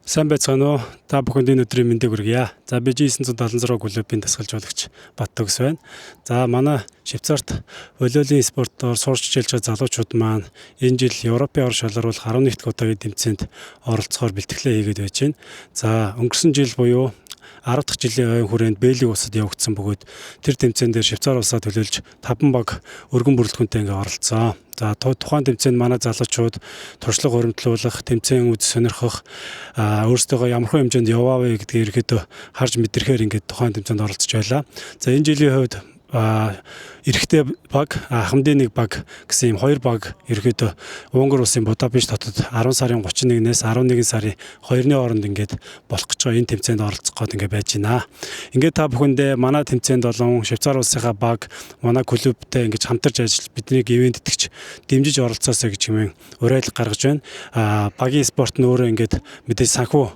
Сайн байцгаана уу? Та бүхэнд энэ өдрийн мэндийг хүргье. За би 976 клубын дасгалж жуулагч Баттөгс байна. За манай Швейцарт волейболын спортоор сурч хичээлж байгаа залуучууд маань энэ жил Европын ор шалгаруулах 11 дахь удаагийн тэмцээнд оролцохоор бэлтгэлээ хийгээд байж байна. За өнгөрсөн жил буюу 10 дахь жилийн ойн хүрээнд Бэлгийн улсад явагдсан бөгөөд тэр тэмцээн дээр Швейцар улсаа төлөөлж 5 баг өргөн бүрэлдэхүүнтэй оролцсон. За тухайн тэмцээнд манай залуучууд туршлага хуримтлуулах, тэмцээн үз сонирхох, өөрсдөө ямар хэмжээнд яваа вэ гэдгийг ерөөдөө харж мэдрэхээр тухайн тэмцээнд оролцож байлаа. За энэ жилийн хувьд эрэгтэй баг, хамдын нэг баг гэсэн ийм хоёр баг ерөөдөө Унгар улсын Будапешт хотод 10 сарын 31-ээс 11 сарын 2-ны хооронд болох гэж байгаа энэ тэмцээнд оролцох гээд байж байна. Та бүхэндээ манай тэмцээнд болон Швейцар улсынхаа баг, манай клубтэй хамтарч ажиллаж биднийг ивент итгэж дэмжиж оролцоосоо гэж уриалга гаргаж байна. Багийн спорт нь өөрөө мэдээж санхүү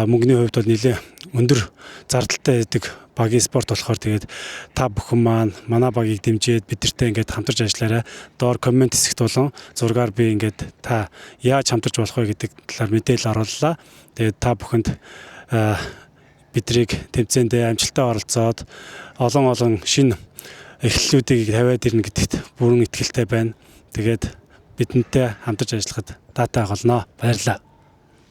мөнгөний хувьд бол нэлээд өндөр зардалтай байдаг багийн спорт болохоор тэгээд та бүхэн маань манай багийг дэмжиж бидэртэй хамтарч ажиллаарай. Доор коммент хэсэгт болон зургаар би та яаж хамтарч болох вэ гэдэг талаар мэдээлэл орууллаа. Тэгээд та бүхэнд бидрийг тэмцээндээ амжилттай оролцоод олон шинэ эхлэлүүдийг тавиад ирнэ гэдэгт бүрэн итгэлтэй байна. Тэгээд бидэнтэй хамтарч ажиллахад таатай болно. Баярлалаа.